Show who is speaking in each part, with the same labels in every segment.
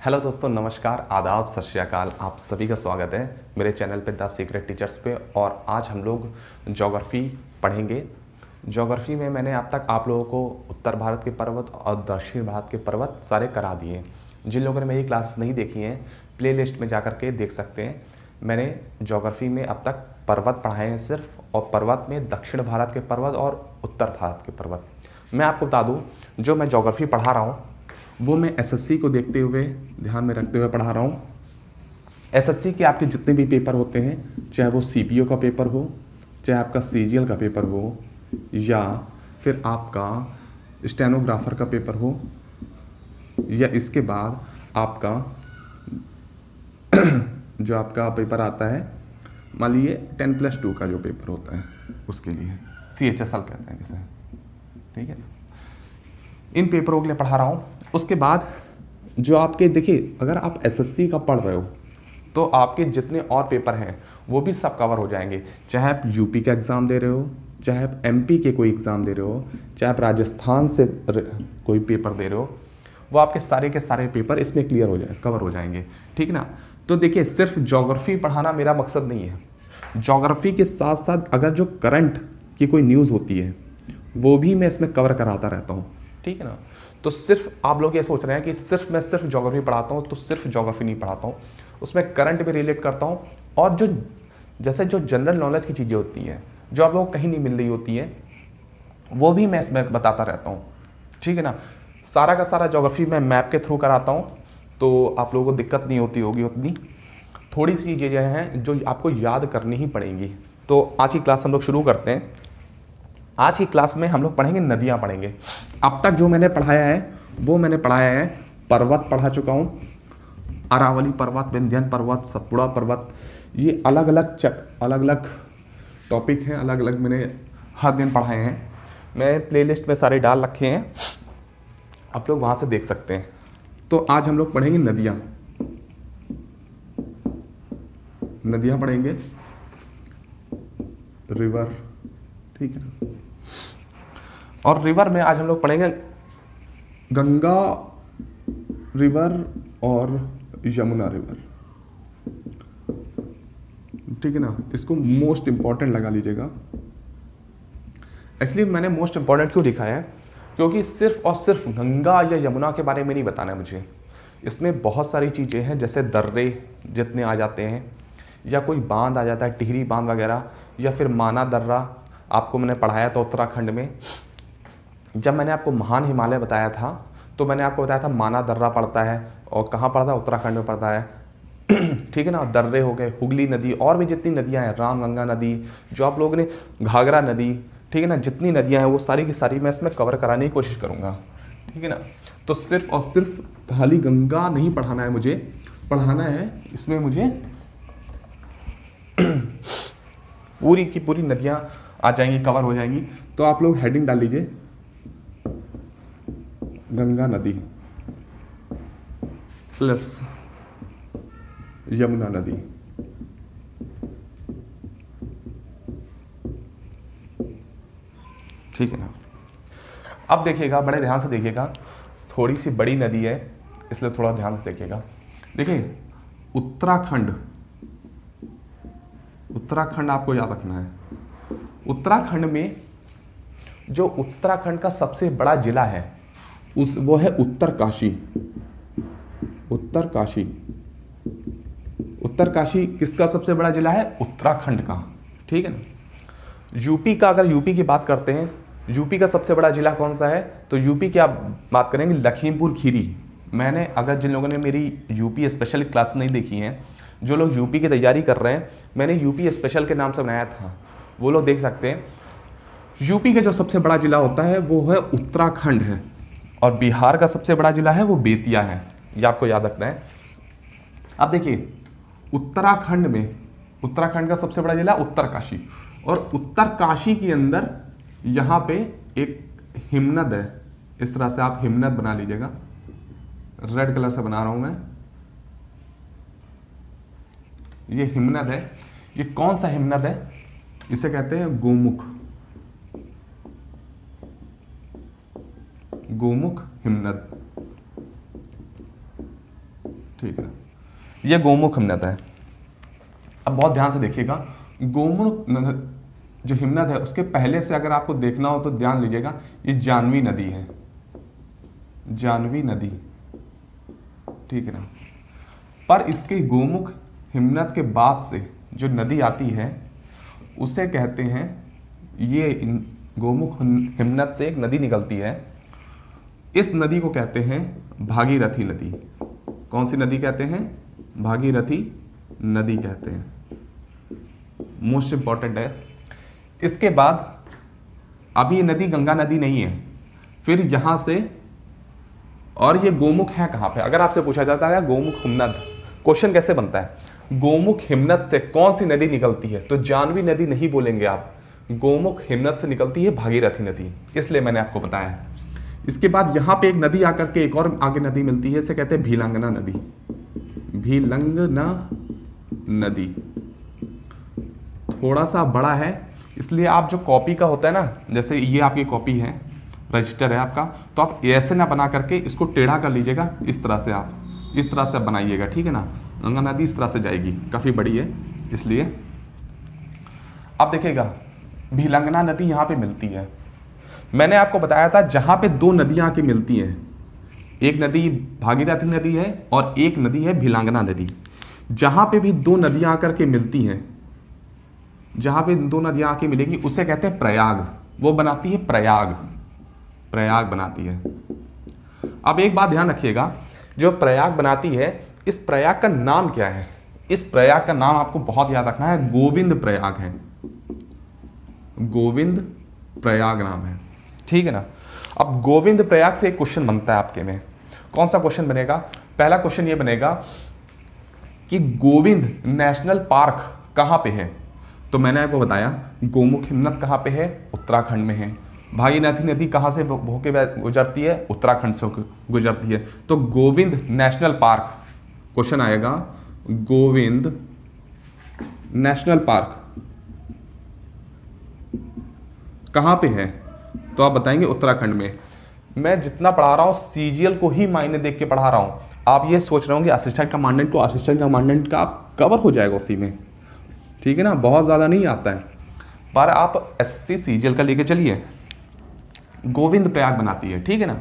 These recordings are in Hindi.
Speaker 1: हेलो दोस्तों, नमस्कार, आदाब, सत श्री अकाल। आप सभी का स्वागत है मेरे चैनल पे द सीक्रेट टीचर्स पे। और आज हम लोग ज्योग्राफी पढ़ेंगे। ज्योग्राफी में मैंने अब तक आप लोगों को उत्तर भारत के पर्वत और दक्षिण भारत के पर्वत सारे करा दिए। जिन लोगों ने मेरी क्लासेस नहीं देखी हैं, प्लेलिस्ट में जा कर के देख सकते हैं। मैंने ज्योग्राफी में अब तक पर्वत पढ़ाए हैं सिर्फ, और पर्वत में दक्षिण भारत के पर्वत और उत्तर भारत के पर्वत। मैं आपको बता दूँ, जो मैं ज्योग्राफी पढ़ा रहा हूँ वो मैं एसएससी को देखते हुए, ध्यान में रखते हुए पढ़ा रहा हूँ। एसएससी के आपके जितने भी पेपर होते हैं, चाहे वो सीपीओ का पेपर हो, चाहे आपका सीजीएल का पेपर हो, या फिर आपका स्टेनोग्राफर का पेपर हो, या इसके बाद आपका जो आपका पेपर आता है, मान लीजिए 10+2 का जो पेपर होता है, उसके लिए CHSL कहते हैं जिसे, ठीक है। इन पेपरों के लिए पढ़ा रहा हूँ। उसके बाद जो आपके, देखिए, अगर आप एसएससी का पढ़ रहे हो तो आपके जितने और पेपर हैं वो भी सब कवर हो जाएंगे। चाहे आप यूपी का एग्ज़ाम दे रहे हो, चाहे आप एमपी के कोई एग्ज़ाम दे रहे हो, चाहे आप राजस्थान से कोई पेपर दे रहे हो, वो आपके सारे के सारे पेपर इसमें क्लियर हो जाए, कवर हो जाएंगे, ठीक है ना। तो देखिए, सिर्फ ज्योग्राफी पढ़ाना मेरा मकसद नहीं है। ज्योग्राफी के साथ साथ अगर जो करंट की कोई न्यूज़ होती है वो भी मैं इसमें कवर कराता रहता हूँ, ठीक है ना। तो सिर्फ आप लोग ये सोच रहे हैं कि सिर्फ मैं सिर्फ ज्योग्राफी पढ़ाता हूँ, तो सिर्फ ज्योग्राफी नहीं पढ़ाता हूँ, उसमें करंट भी रिलेट करता हूँ। और जो जैसे जो जनरल नॉलेज की चीज़ें होती हैं, जो आप लोगों को कहीं नहीं मिल रही होती हैं, वो भी मैं इसमें बताता रहता हूँ, ठीक है ना। सारा का सारा ज्योग्राफी मैं मैप के थ्रू कराता हूँ, तो आप लोगों को दिक्कत नहीं होती होगी उतनी। थोड़ी सी चीज़ें हैं जो आपको याद करनी ही पड़ेंगी। तो आज की क्लास हम लोग शुरू करते हैं। आज की क्लास में हम लोग पढ़ेंगे, नदियाँ पढ़ेंगे। अब तक जो मैंने पढ़ाया है वो मैंने पढ़ाया है, पर्वत पढ़ा चुका हूँ, अरावली पर्वत, विंध्यन पर्वत, सतपुड़ा पर्वत। ये अलग अलग टॉपिक हैं, अलग अलग मैंने हर दिन पढ़ाए हैं। मैं प्लेलिस्ट में सारे डाल रखे हैं, आप लोग वहाँ से देख सकते हैं। तो आज हम लोग पढ़ेंगे नदियाँ। नदियाँ पढ़ेंगे, रिवर, ठीक है ना। और रिवर में आज हम लोग पढ़ेंगे गंगा रिवर और यमुना रिवर, ठीक है ना। इसको मोस्ट इंपॉर्टेंट लगा लीजिएगा। एक्चुअली मैंने मोस्ट इंपॉर्टेंट क्यों लिखा है, क्योंकि सिर्फ और सिर्फ गंगा या यमुना के बारे में नहीं बताना है मुझे। इसमें बहुत सारी चीज़ें हैं, जैसे दर्रे जितने आ जाते हैं, या कोई बांध आ जाता है, टिहरी बांध वगैरह, या फिर माना दर्रा। आपको मैंने पढ़ाया था उत्तराखंड में, जब मैंने आपको महान हिमालय बताया था तो मैंने आपको बताया था माना दर्रा पड़ता है, और कहाँ पड़ता है, उत्तराखंड में पड़ता है, ठीक है ना। दर्रे हो गए, हुगली नदी, और भी जितनी नदियाँ हैं, रामगंगा नदी, जो आप लोगों ने, घाघरा नदी, ठीक है ना, जितनी नदियाँ हैं वो सारी की सारी मैं इसमें कवर कराने की कोशिश करूँगा, ठीक है ना। तो सिर्फ और सिर्फ खाली गंगा नहीं पढ़ाना है मुझे, पढ़ाना है इसमें मुझे पूरी की पूरी नदियाँ आ जाएंगी, कवर हो जाएंगी। तो आप लोग हेडिंग डाल लीजिए, गंगा नदी प्लस यमुना नदी, ठीक है ना। अब देखिएगा, बड़े ध्यान से देखिएगा, थोड़ी सी बड़ी नदी है इसलिए थोड़ा ध्यान से देखिएगा। देखिए, उत्तराखंड, उत्तराखंड आपको याद रखना है। उत्तराखंड में जो उत्तराखंड का सबसे बड़ा जिला है वो है उत्तरकाशी। उत्तरकाशी, उत्तरकाशी किसका सबसे बड़ा जिला है? उत्तराखंड का, ठीक है ना। यूपी का, अगर यूपी की बात करते हैं, यूपी का सबसे बड़ा जिला कौन सा है? तो यूपी की आप बात करेंगे लखीमपुर खीरी। मैंने, अगर जिन लोगों ने मेरी यूपी स्पेशल क्लास नहीं देखी हैं, जो लोग यूपी की तैयारी कर रहे हैं, मैंने यूपी स्पेशल के नाम से बनाया था, वो लोग देख सकते हैं। यूपी का जो सबसे बड़ा जिला होता है वो है उत्तराखंड है, और बिहार का सबसे बड़ा जिला है वो बेतिया है। ये आपको याद रखना है। अब देखिए, उत्तराखंड में, उत्तराखंड का सबसे बड़ा जिला उत्तरकाशी, और उत्तरकाशी के अंदर यहाँ पे एक हिमनद है। इस तरह से आप हिमनद बना लीजिएगा, रेड कलर से बना रहा हूं मैं। ये हिमनद है। ये कौन सा हिमनद है? इसे कहते हैं गोमुख, गोमुख हिमनद। ठीक है, ये गोमुख हिमनद है। अब बहुत ध्यान से देखिएगा, गोमुख जो हिमनद है उसके पहले से अगर आपको देखना हो तो ध्यान लीजिएगा, ये जाह्नवी नदी है, जाह्नवी नदी, ठीक है ना। पर इसके गोमुख हिमनद के बाद से जो नदी आती है उसे कहते हैं, ये गोमुख हिमनद से एक नदी निकलती है, इस नदी को कहते हैं भागीरथी नदी। कौन सी नदी कहते हैं? भागीरथी नदी कहते हैं, मोस्ट इंपॉर्टेंट है। इसके बाद अभी ये नदी गंगा नदी नहीं है, फिर यहाँ से, और ये गोमुख है कहाँ पे? अगर आपसे पूछा जाता है गोमुख हिमनद, क्वेश्चन कैसे बनता है, गोमुख हिमनद से कौन सी नदी निकलती है, तो जाह्नवी नदी नहीं बोलेंगे आप, गोमुख हिमनद से निकलती है भागीरथी नदी, इसलिए मैंने आपको बताया है। इसके बाद यहाँ पे एक नदी आकर के एक और आगे नदी मिलती है, इसे कहते हैं भीलंगना नदी, भीलंगना नदी। थोड़ा सा बड़ा है, इसलिए आप जो कॉपी का होता है ना, जैसे ये आपकी कॉपी है, रजिस्टर है आपका, तो आप ऐसे ना बना करके इसको टेढ़ा कर लीजिएगा, इस तरह से आप इस तरह से बनाइएगा, ठीक है ना। गंगा नदी इस तरह से जाएगी, काफ़ी बड़ी है इसलिए। अब देखिएगा भीलंगना नदी यहाँ पे मिलती है, मैंने आपको बताया था जहाँ पे दो नदियाँ आके मिलती हैं, एक नदी भागीरथी नदी है और एक नदी है भीलंगना नदी। जहाँ पे भी दो नदियाँ आकर के मिलती हैं, जहाँ पे दो नदियाँ आके मिलेंगी उसे कहते हैं प्रयाग, वो बनाती है प्रयाग, प्रयाग बनाती है। अब एक बात ध्यान रखिएगा, जो प्रयाग बनाती है, इस प्रयाग का नाम क्या है? इस प्रयाग का नाम आपको बहुत याद रखना है, गोविंद प्रयाग है, गोविंद प्रयाग नाम है, ठीक है ना। अब गोविंद प्रयाग से एक क्वेश्चन बनता है आपके में, कौन सा क्वेश्चन बनेगा? पहला क्वेश्चन ये बनेगा कि गोविंद नेशनल पार्क कहाँ पे है? तो मैंने आपको बताया गोमुख हिमनद कहाँ पे है? उत्तराखंड में है। भागीरथी नदी कहाँ से होके गुजरती है? उत्तराखंड से होकर गुजरती है। तो गोविंद नेशनल पार्क, क्वेश्चन आएगा गोविंद नेशनल पार्क कहाँ पे है? तो आप बताएंगे उत्तराखंड में। मैं जितना पढ़ा रहा हूँ सीजीएल को ही मायने देख के पढ़ा रहा हूँ, आप ये सोच रहे होंगे असिस्टेंट कमांडेंट को, असिस्टेंट कमांडेंट का आप कवर हो जाएगा उसी में, ठीक है ना, बहुत ज़्यादा नहीं आता है। पर आप एसएससी सीजीएल का लेके चलिए, गोविंद प्रयाग बनाती है, ठीक है ना।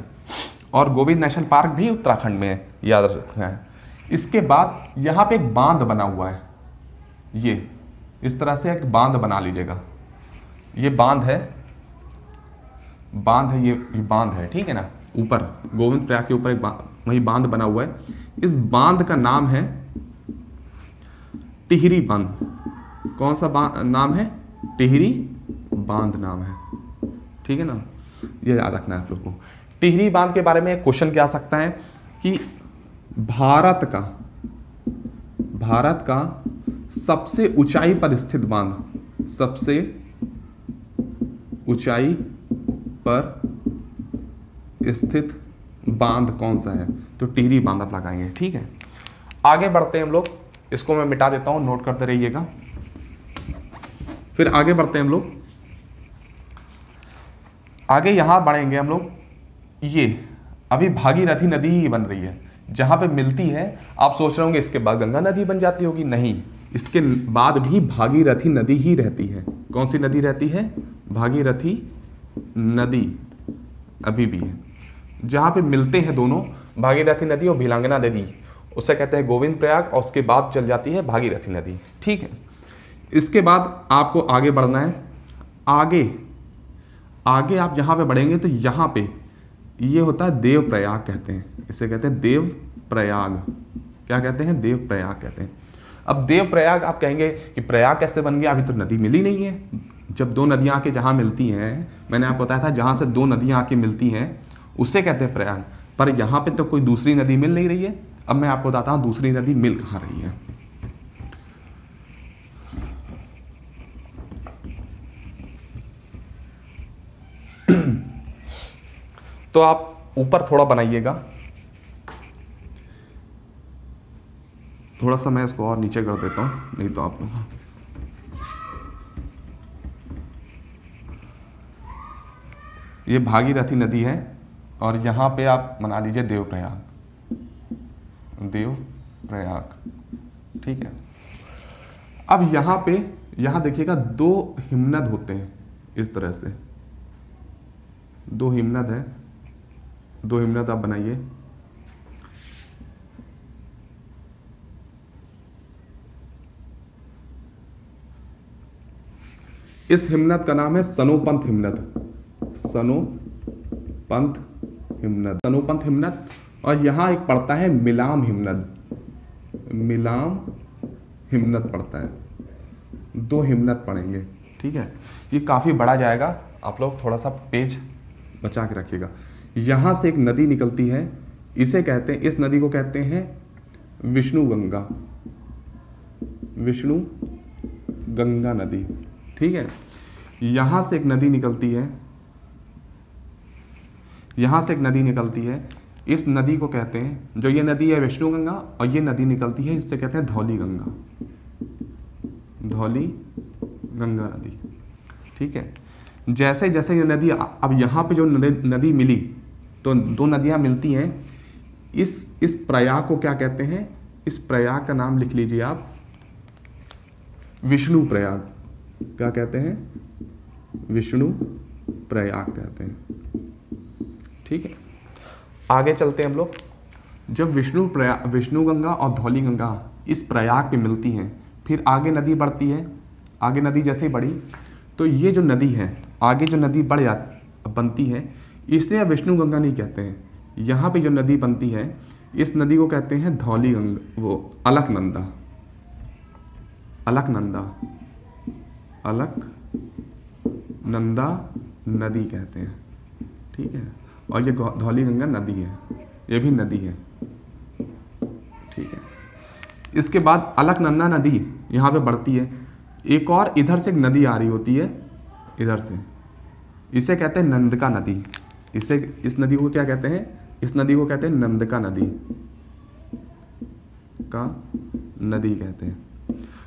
Speaker 1: और गोविंद नेशनल पार्क भी उत्तराखंड में है, याद रखना है। इसके बाद यहाँ पे एक बांध बना हुआ है, ये इस तरह से एक बांध बना लीजिएगा, ये बांध है, बांध है, ये बांध है, ठीक है ना। ऊपर गोविंद प्रयाग के ऊपर एक वही बांध बना हुआ है, इस बांध का नाम है टिहरी बांध। कौन सा नाम है? टिहरी बांध नाम है, ठीक है ना, ये याद रखना है आप लोग को। टिहरी बांध के बारे में एक क्वेश्चन क्या आ सकता है कि भारत का सबसे ऊंचाई पर स्थित बांध, सबसे ऊंचाई पर स्थित बांध कौन सा है? तो टिहरी बांध आप लगाएंगे, ठीक है। आगे बढ़ते हैं हम लोग, इसको मैं मिटा देता हूं, नोट करते रहिएगा। फिर आगे बढ़ते हैं हम लोग, आगे यहां बढ़ेंगे हम लोग। ये अभी भागीरथी नदी ही बन रही है, जहां पे मिलती है। आप सोच रहे होंगे इसके बाद गंगा नदी बन जाती होगी, नहीं, इसके बाद भी भागीरथी नदी ही रहती है। कौन सी नदी रहती है? भागीरथी नदी अभी भी है। जहां पे मिलते हैं दोनों, भागीरथी नदी और भीलंगना नदी, उसे कहते हैं गोविंद प्रयाग, और उसके बाद चल जाती है भागीरथी नदी, ठीक है। इसके बाद आपको आगे बढ़ना है। आगे आप जहाँ पे बढ़ेंगे तो यहाँ पे ये होता है देव प्रयाग कहते हैं, इसे कहते हैं देव प्रयाग। क्या कहते हैं? देव प्रयाग कहते हैं। अब देव प्रयाग आप कहेंगे कि प्रयाग कैसे बन गया? अभी तो नदी मिली नहीं है। जब दो नदियाँ आके जहाँ मिलती हैं, मैंने आपको बताया था जहाँ से दो नदियाँ आके मिलती हैं उसे कहते हैं प्रयाग। पर यहाँ पे तो कोई दूसरी नदी मिल नहीं रही है। अब मैं आपको बताता हूँ दूसरी नदी मिल कहाँ रही है। तो आप ऊपर थोड़ा बनाइएगा, थोड़ा सा मैं इसको और नीचे कर देता हूं, नहीं तो आप ये भागीरथी नदी है और यहाँ पे आप बना लीजिए देव प्रयाग, ठीक है। अब यहाँ देखिएगा 2 हिमनद होते हैं इस तरह से, 2 हिमनद है, 2 हिमनद आप बनाइए। इस हिमनद का नाम है सनोपंथ हिमनद, सनोपंथ हिमनद, सनोपंथ हिमनद। और यहाँ एक पड़ता है मिलाम हिमनद, मिलाम हिमनद पड़ता है। 2 हिमनद पढ़ेंगे, ठीक है। ये काफ़ी बड़ा जाएगा, आप लोग थोड़ा सा पेज बचा के रखिएगा। यहाँ से एक नदी निकलती है, इसे कहते हैं, इस नदी को कहते हैं विष्णु गंगा, विष्णु गंगा नदी, ठीक है। यहाँ से एक नदी निकलती है, यहाँ से एक नदी निकलती है, इस नदी को कहते हैं, जो ये नदी है विष्णु गंगा, और ये नदी निकलती है, इससे कहते हैं धौली गंगा, धौली गंगा नदी, ठीक है। जैसे जैसे ये नदी, अब यहाँ पे जो नदी मिली, तो 2 नदियाँ मिलती हैं, इस प्रयाग को क्या कहते हैं, इस प्रयाग का नाम लिख लीजिए आप, विष्णु प्रयाग। क्या कहते हैं, विष्णु प्रयाग कहते हैं, ठीक है। आगे चलते हैं हम लोग। जब विष्णु गंगा और धौली गंगा इस प्रयाग पे मिलती हैं, फिर आगे नदी बढ़ती है, आगे नदी जैसे ही बढ़ी, तो ये जो नदी है, आगे जो नदी बनती है, इसे विष्णु गंगा नहीं कहते हैं। यहाँ पे जो नदी बनती है, इस नदी को कहते हैं धौली गंगा, वो अलकनंदा, अलकनंदा, अलकनंदा नदी कहते हैं, ठीक है। और ये धौली गंगा नदी है, ये भी नदी है, ठीक है। इसके बाद अलकनंदा नदी यहाँ पे बढ़ती है, एक और इधर से एक नदी आ रही होती है, इधर से, इसे कहते हैं नंदका नदी। इस नदी को क्या कहते हैं, इस नदी को कहते हैं नंदका नदी, का नदी कहते हैं।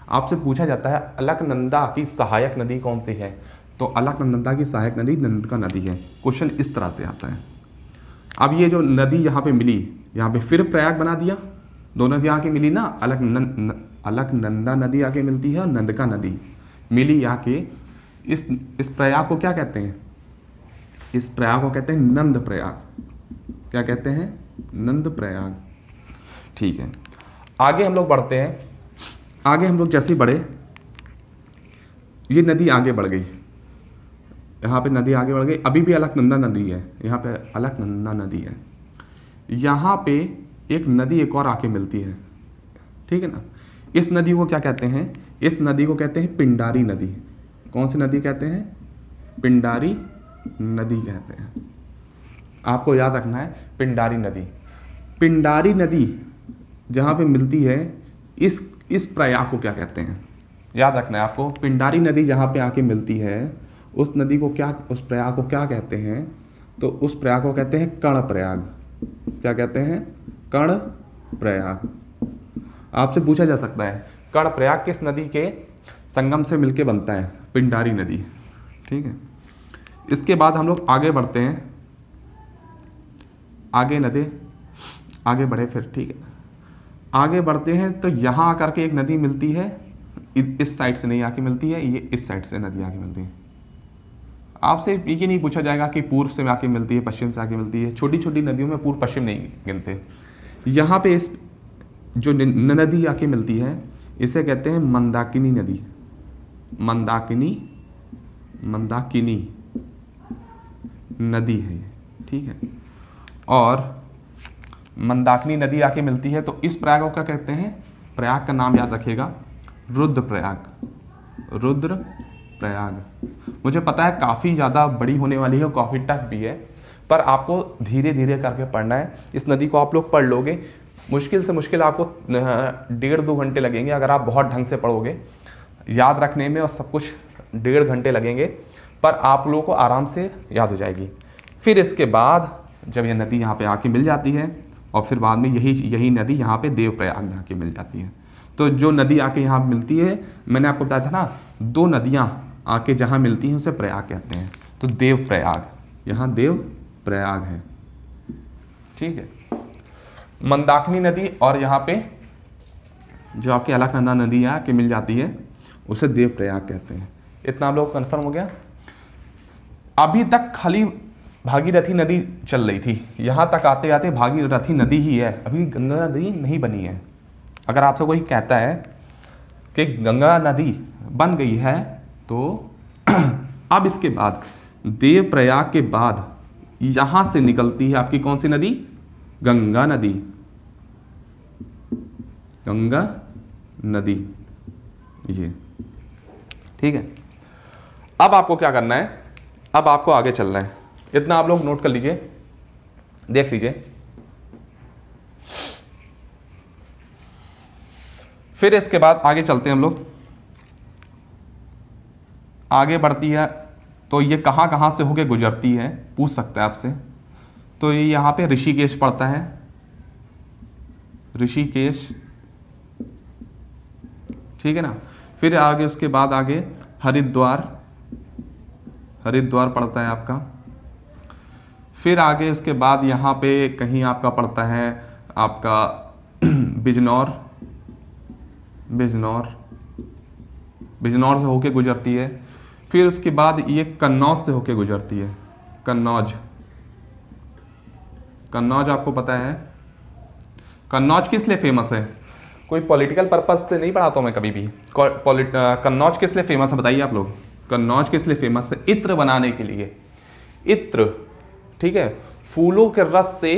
Speaker 1: आपसे पूछा जाता है अलकनंदा की सहायक नदी कौन सी है, तो अलकनंदा की सहायक नदी नंदका नदी है। क्वेश्चन इस तरह से आता है। अब ये जो नदी यहाँ पे मिली, यहाँ पे फिर प्रयाग बना दिया, 2 नदी आके मिली ना, अलकनंदा नदी आके मिलती है और नंदका नदी मिली आके, इस प्रयाग को क्या कहते हैं, इस प्रयाग को कहते हैं नंद प्रयाग। क्या कहते हैं, नंद प्रयाग, ठीक है। आगे हम लोग बढ़ते हैं, आगे हम लोग जैसे ही बढ़े, ये नदी आगे बढ़ गई, यहाँ पे नदी आगे बढ़ गई, अभी भी अलकनंदा नदी है, यहाँ पे अलकनंदा नदी है। यहाँ पे एक नदी एक और आके मिलती है, ठीक है ना। इस नदी को क्या कहते हैं, इस नदी को कहते हैं पिंडारी नदी। कौन सी नदी कहते हैं, पिंडारी नदी कहते हैं। आपको याद रखना है पिंडारी नदी। पिंडारी नदी जहाँ पे मिलती है, इस प्रयाग को क्या कहते हैं, याद रखना है आपको। पिंडारी नदी जहाँ पे आके मिलती है, उस नदी को क्या, उस प्रयाग को क्या कहते हैं, तो उस प्रयाग को कहते हैं कर्ण प्रयाग। क्या कहते हैं, कर्ण प्रयाग। आपसे पूछा जा सकता है कर्ण प्रयाग किस नदी के संगम से मिलके बनता है, पिंडारी नदी, ठीक है। इसके बाद हम लोग आगे बढ़ते हैं, आगे नदी आगे बढ़े फिर, ठीक है। आगे बढ़ते हैं तो यहाँ आकर के एक नदी मिलती है, इस साइड से नहीं आके मिलती है, ये इस साइड से नदी आके मिलती है। आपसे ये नहीं पूछा जाएगा कि पूर्व से आके मिलती है, पश्चिम से आके मिलती है। छोटी छोटी नदियों में पूर्व पश्चिम नहीं गिनते। यहाँ पे इस जो नदी आके मिलती है, इसे कहते हैं मंदाकिनी नदी, मंदाकिनी नदी है, ठीक है। और मंदाकिनी नदी आके मिलती है, तो इस प्रयाग को क्या कहते हैं, प्रयाग का नाम याद रखिएगा, रुद्र प्रयाग, रुद्र प्रयाग। मुझे पता है काफ़ी ज़्यादा बड़ी होने वाली है और काफ़ी टफ भी है, पर आपको धीरे धीरे करके पढ़ना है। इस नदी को आप लोग पढ़ लोगे, मुश्किल से मुश्किल आपको 1.5-2 घंटे लगेंगे अगर आप बहुत ढंग से पढ़ोगे। याद रखने में और सब कुछ 1.5 घंटे लगेंगे, पर आप लोगों को आराम से याद हो जाएगी। फिर इसके बाद जब ये नदी यहाँ पे आके मिल जाती है, और फिर बाद में यही नदी यहाँ पे देवप्रयाग में आके मिल जाती है। तो जो नदी आके यहाँ मिलती है, मैंने आपको बताया था ना, 2 नदियाँ आके जहाँ मिलती हैं उसे प्रयाग कहते हैं। तो देवप्रयाग, यहाँ देवप्रयाग है, ठीक है। मंदाकिनी नदी और यहाँ पे जो आपकी अलकनंदा नदी आके मिल जाती है उसे देवप्रयाग कहते हैं। इतना आप लोग कन्फर्म हो गया। अभी तक खाली भागीरथी नदी चल रही थी, यहाँ तक आते आते भागीरथी नदी ही है, अभी गंगा नदी नहीं बनी है। अगर आपसे कोई कहता है कि गंगा नदी बन गई है तो अब इसके बाद देवप्रयाग के बाद यहाँ से निकलती है आपकी कौन सी नदी? गंगा नदी। गंगा नदी ये, ठीक है। अब आपको क्या करना है, अब आपको आगे चलना है। इतना आप लोग नोट कर लीजिए, देख लीजिए। फिर इसके बाद आगे चलते हैं हम लोग। आगे बढ़ती है तो ये कहाँ कहाँ से होके गुजरती है पूछ सकता है आपसे। तो ये यहाँ पे ऋषिकेश पड़ता है, ऋषिकेश, ठीक है ना। फिर आगे उसके बाद आगे हरिद्वार, हरिद्वार पड़ता है आपका। फिर आगे उसके बाद यहाँ पे कहीं आपका पड़ता है आपका बिजनौर, बिजनौर, बिजनौर से होके गुजरती है। फिर उसके बाद ये कन्नौज से होके गुजरती है, कन्नौज। कन्नौज आपको पता है, कन्नौज किस लिए फेमस है? कोई पॉलिटिकल पर्पस से नहीं पढ़ाता हूँ मैं कभी भी। कन्नौज किस लिए फेमस है बताइए आप लोग? कन्नौज किस लिए फेमस है? इत्र बनाने के लिए। इत्र, ठीक है, फूलों के रस से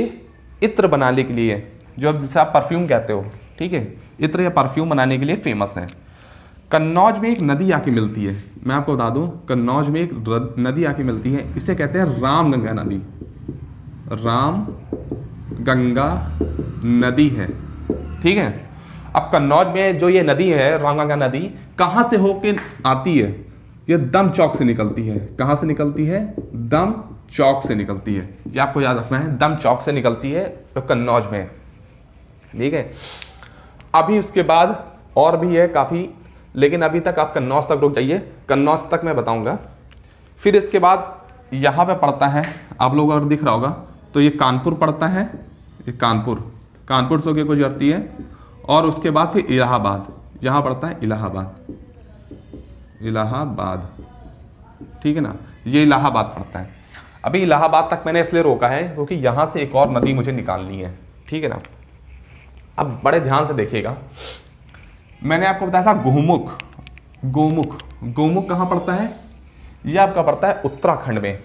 Speaker 1: इत्र बनाने के लिए, जो अब जिसे आप परफ्यूम कहते हो, ठीक है, इत्र या परफ्यूम बनाने के लिए फेमस है। कन्नौज में एक नदी आके मिलती है, मैं आपको बता दूं, कन्नौज में एक नदी आके मिलती है, इसे कहते हैं राम गंगा नदी। राम गंगा नदी है, ठीक है। अब कन्नौज में जो ये नदी है, राम गंगा नदी, कहाँ से होके आती है? ये दम चौक से निकलती है। कहाँ से निकलती है? दम चौक से निकलती है। ये आपको याद रखना है, दम चौक से निकलती है तो कन्नौज में, ठीक है। अभी उसके बाद और भी है काफ़ी, लेकिन अभी तक आप कन्नौज तक रुक जाइए, कन्नौज तक मैं बताऊंगा। फिर इसके बाद यहाँ पे पड़ता है, आप लोग अगर दिख रहा होगा तो ये कानपुर पड़ता है, ये कानपुर, कानपुर से होकर गुजरती है। और उसके बाद फिर इलाहाबाद, यहाँ पड़ता है इलाहाबाद, इलाहाबाद, ठीक है ना, ये इलाहाबाद पड़ता है। अभी इलाहाबाद तक मैंने इसलिए रोका है क्योंकि यहाँ से एक और नदी मुझे निकालनी है, ठीक है ना। अब बड़े ध्यान से देखिएगा, मैंने आपको बताया था गोमुख, गोमुख, गोमुख कहाँ पड़ता है? यह आपका पड़ता है उत्तराखंड में।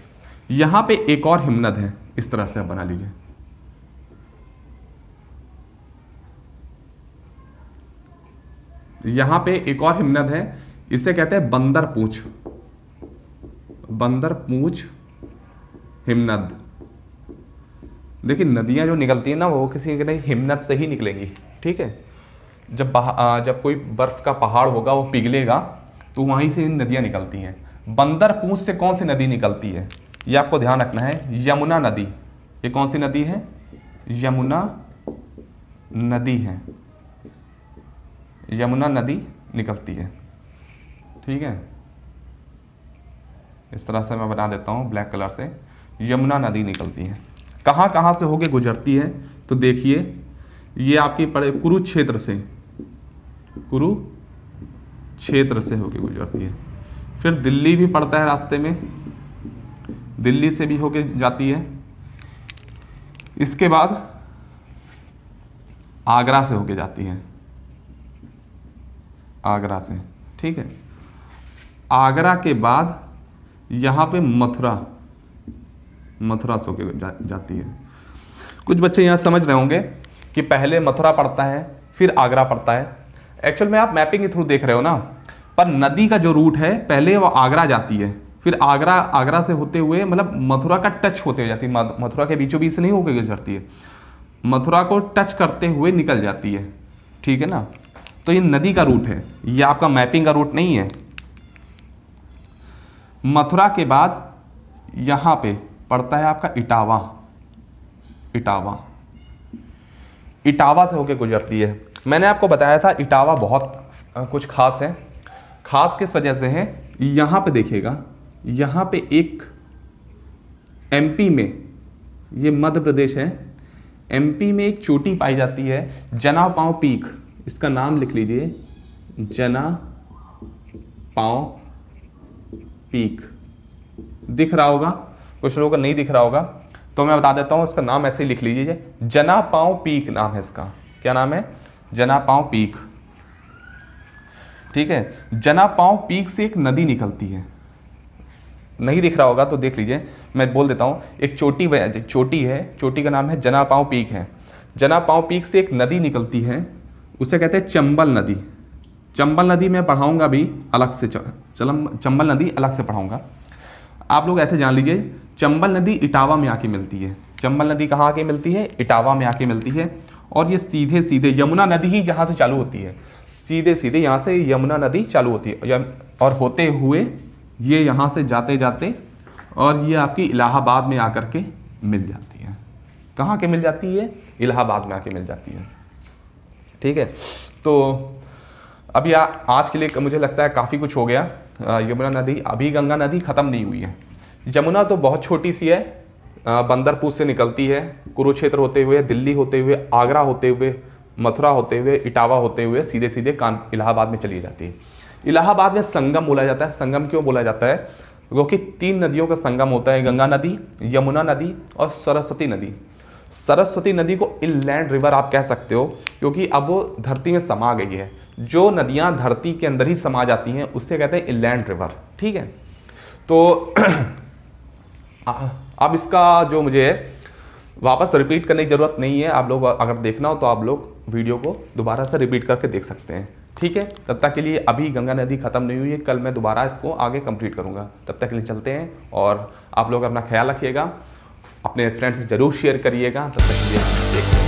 Speaker 1: यहाँ पे एक और हिमनद है, इस तरह से आप बना लीजिए, यहाँ पे एक और हिमनद है, इसे कहते हैं बंदर पूंछ, बंदर पूंछ हिमनद। देखिए नदियाँ जो निकलती है ना, वो किसी न कहीं हिमनद से ही निकलेंगी, ठीक है। जब कोई बर्फ का पहाड़ होगा वो पिघलेगा तो वहीं से नदियाँ निकलती हैं। बंदर पूंछ से कौन सी नदी निकलती है ये आपको ध्यान रखना है, यमुना नदी। ये कौन सी नदी है? यमुना नदी है, यमुना नदी निकलती है, ठीक है। इस तरह से मैं बना देता हूँ ब्लैक कलर से, यमुना नदी निकलती है। कहाँ कहाँ से होके गुजरती है तो देखिए, ये आपकी पड़े कुरुक्षेत्र से, कुरुक्षेत्र से होके गुजरती है। फिर दिल्ली भी पड़ता है रास्ते में, दिल्ली से भी होके जाती है। इसके बाद आगरा से होके जाती है, आगरा से, ठीक है। आगरा के बाद यहाँ पे मथुरा, मथुरा से होके जाती है। कुछ बच्चे यहाँ समझ रहे होंगे कि पहले मथुरा पड़ता है फिर आगरा पड़ता है। एक्चुअल में आप मैपिंग के थ्रू देख रहे हो ना, पर नदी का जो रूट है पहले वो आगरा जाती है, फिर आगरा से होते हुए मतलब मथुरा का टच होते हुए जाती है, मथुरा के बीचों बीच से नहीं होकर गुजरती है, मथुरा को टच करते हुए निकल जाती है, ठीक है ना। तो ये नदी का रूट है, ये आपका मैपिंग का रूट नहीं है। मथुरा के बाद यहाँ पे पड़ता है आपका इटावा, इटावा, इटावा से होकर गुजरती है। मैंने आपको बताया था इटावा बहुत कुछ खास है। खास किस वजह से है? यहाँ पे देखिएगा, यहाँ पे एक एमपी में, ये मध्य प्रदेश है, एमपी में एक चोटी पाई जाती है जनापांव पीक। इसका नाम लिख लीजिए जना पांव पीक। दिख रहा होगा, कुछ लोगों को नहीं दिख रहा होगा तो मैं बता देता हूँ, इसका नाम ऐसे ही लिख लीजिए, जना पांव पीक नाम है इसका। क्या नाम है? जना पांव पीक। ठीक है, जना पांव पीक से एक नदी निकलती है, नहीं दिख रहा होगा तो देख लीजिए, मैं बोल देता हूँ। एक चोटी है, चोटी का नाम है जना पांव पीक है। जना पांव पीक से एक नदी निकलती है, उसे कहते हैं चंबल नदी। चंबल नदी मैं पढ़ाऊंगा भी अलग से, चंबल नदी अलग से पढ़ाऊंगा। आप लोग ऐसे जान लीजिए, चंबल नदी इटावा में आके मिलती है। चंबल नदी कहाँ आके मिलती है? इटावा में आके मिलती है। और ये सीधे सीधे यमुना नदी ही जहाँ से चालू होती है, सीधे सीधे यहाँ से यमुना नदी चालू होती है, और होते हुए ये यहाँ से जाते जाते और ये आपकी इलाहाबाद में आकर के मिल जाती है। कहाँ के मिल जाती है? इलाहाबाद में आके मिल जाती है। ठीक है, तो अभी आज के लिए मुझे लगता है काफ़ी कुछ हो गया। यमुना नदी, अभी गंगा नदी ख़त्म नहीं हुई है। यमुना तो बहुत छोटी सी है, बंदरपुर से निकलती है, कुरुक्षेत्र होते हुए, दिल्ली होते हुए, आगरा होते हुए, मथुरा होते हुए, इटावा होते हुए सीधे सीधे इलाहाबाद में चली जाती है। इलाहाबाद में संगम बोला जाता है। संगम क्यों बोला जाता है? क्योंकि 3 नदियों का संगम होता है, गंगा नदी, यमुना नदी और सरस्वती नदी। सरस्वती नदी को इनलैंड रिवर आप कह सकते हो, क्योंकि अब वो धरती में समा गई है। जो नदियां धरती के अंदर ही समा जाती हैं उससे कहते हैं इनलैंड रिवर। ठीक है, तो अब इसका जो मुझे वापस रिपीट करने की ज़रूरत नहीं है। आप लोग अगर देखना हो तो आप लोग वीडियो को दोबारा से रिपीट करके देख सकते हैं। ठीक है, तब तक के लिए अभी गंगा नदी ख़त्म नहीं हुई है, कल मैं दोबारा इसको आगे कंप्लीट करूँगा। तब तक के लिए चलते हैं, और आप लोग अपना ख्याल रखिएगा, अपने फ्रेंड्स से ज़रूर शेयर करिएगा। तब तक के लिए